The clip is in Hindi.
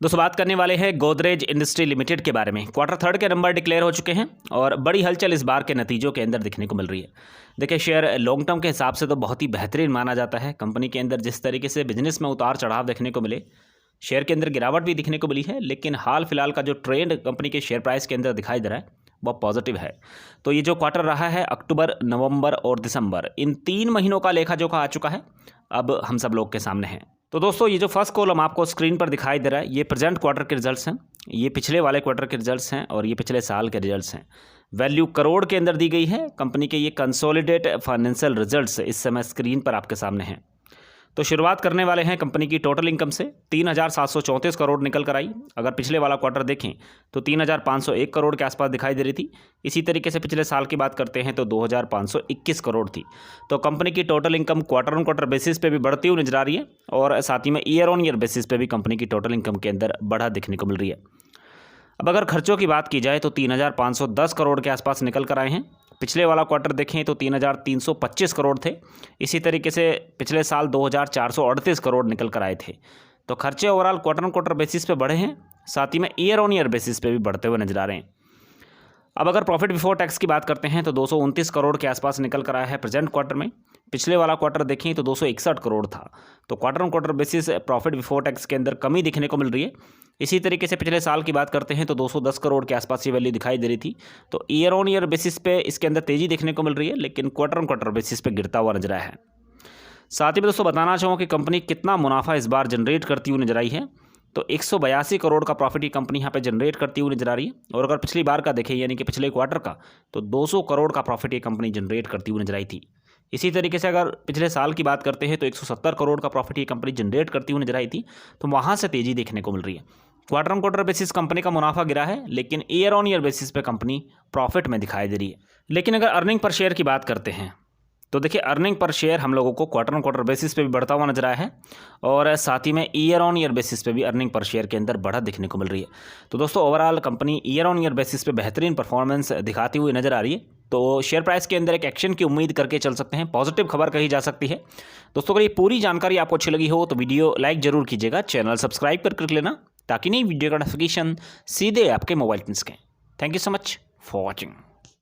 दोस्तों बात करने वाले हैं गोदरेज इंडस्ट्री लिमिटेड के बारे में। क्वार्टर थर्ड के नंबर डिक्लेयर हो चुके हैं और बड़ी हलचल इस बार के नतीजों के अंदर दिखने को मिल रही है। देखिए, शेयर लॉन्ग टर्म के हिसाब से तो बहुत ही बेहतरीन माना जाता है। कंपनी के अंदर जिस तरीके से बिजनेस में उतार चढ़ाव देखने को मिले, शेयर के अंदर गिरावट भी दिखने को मिली है, लेकिन हाल फिलहाल का जो ट्रेंड कंपनी के शेयर प्राइस के अंदर दिखाई दे रहा है वह पॉजिटिव है। तो ये जो क्वार्टर रहा है अक्टूबर, नवंबर और दिसंबर, इन 3 महीनों का लेखा जोखा आ चुका है, अब हम सब लोग के सामने है। तो दोस्तों ये जो फर्स्ट कॉलम आपको स्क्रीन पर दिखाई दे रहा है, ये प्रेजेंट क्वार्टर के रिजल्ट्स हैं, ये पिछले वाले क्वार्टर के रिजल्ट्स हैं और ये पिछले साल के रिजल्ट्स हैं। वैल्यू करोड़ के अंदर दी गई है। कंपनी के ये कंसोलिडेट फाइनेंशियल रिजल्ट्स इस समय स्क्रीन पर आपके सामने हैं। तो शुरुआत करने वाले हैं कंपनी की टोटल इनकम से। 3,734 करोड़ निकल कर आई। अगर पिछले वाला क्वार्टर देखें तो 3,501 करोड़ के आसपास दिखाई दे रही थी। इसी तरीके से पिछले साल की बात करते हैं तो 2,521 करोड़ थी। तो कंपनी की total income quarter on quarter basis पे भी बढ़ती हुई नजर आ रही है और साथ ही में ईयर ऑन ईयर बेसिस पे भी कंपनी की टोटल इनकम के अंदर बढ़ा दिखने को मिल रही है। अब अगर खर्चों की बात की जाए तो 3,510 करोड़ के आसपास निकल कर आए हैं। पिछले वाला क्वार्टर देखें तो 3,325 करोड़ थे। इसी तरीके से पिछले साल 2,438 करोड़ निकल कर आए थे। तो खर्चे overall quarter on quarter basis पे बढ़े हैं, साथ ही में ईयर ऑन ईयर बेसिस पे भी बढ़ते हुए नजर आ रहे हैं। अब अगर प्रॉफिट बिफोर टैक्स की बात करते हैं तो 229 करोड़ के आसपास निकल कर आया है प्रेजेंट क्वार्टर में। पिछले वाला क्वार्टर देखें तो 261 करोड़ था। तो quarter on quarter basis profit before tax के अंदर कमी दिखने को मिल रही है। इसी तरीके से पिछले साल की बात करते हैं तो 210 करोड़ के आसपास ये वैल्यू दिखाई दे रही थी। तो ईयर ऑन ईयर बेसिस पे इसके अंदर तेजी देखने को मिल रही है, लेकिन क्वार्टर ऑन क्वार्टर बेसिस पे गिरता हुआ नजर आया है। साथ ही में दोस्तों बताना चाहूँगा कि कंपनी कितना मुनाफा इस बार जनरेट करती हुई नजर आई है। तो 182 करोड़ का प्रॉफिट ये कंपनी यहाँ पे जनरेट करती हुई नजर आ रही है। और अगर पिछली बार का देखें यानी कि पिछले क्वार्टर का, तो 200 करोड़ का प्रॉफिट ये कंपनी जनरेट करती हुई नजर आई थी। इसी तरीके से अगर पिछले साल की बात करते हैं तो 170 करोड़ का प्रॉफिट ये कंपनी जनरेट करती हुई नजर आई थी। तो वहाँ से तेजी देखने को मिल रही है। Quarter on quarter basis company का मुनाफा गिरा है, लेकिन ईयर ऑन ईयर बेसिस पे कंपनी प्रॉफिट में दिखाई दे रही है। लेकिन अगर अर्निंग पर शेयर की बात करते हैं तो देखिए, अर्निंग पर शेयर हम लोगों को क्वार्टर ऑन क्वार्टर बेसिस पे भी बढ़ता हुआ नजर आया है और साथ ही में ईयर ऑन ईयर बेसिस पे भी अर्निंग पर शेयर के अंदर बढ़त दिखने को मिल रही है। तो दोस्तों overall company year on year basis पे बेहतरीन परफॉर्मेंस दिखाती हुई नजर आ रही है। तो शेयर प्राइस के अंदर एक एक्शन की उम्मीद करके चल सकते हैं, पॉजिटिव खबर कही जा सकती है। दोस्तों अगर ये पूरी जानकारी आपको अच्छी लगी हो तो वीडियो लाइक जरूर कीजिएगा, चैनल सब्सक्राइब कर लेना ताकि नई वीडियो का नोटिफिकेशन सीधे आपके मोबाइल पर सकें। Thank you so much for watching.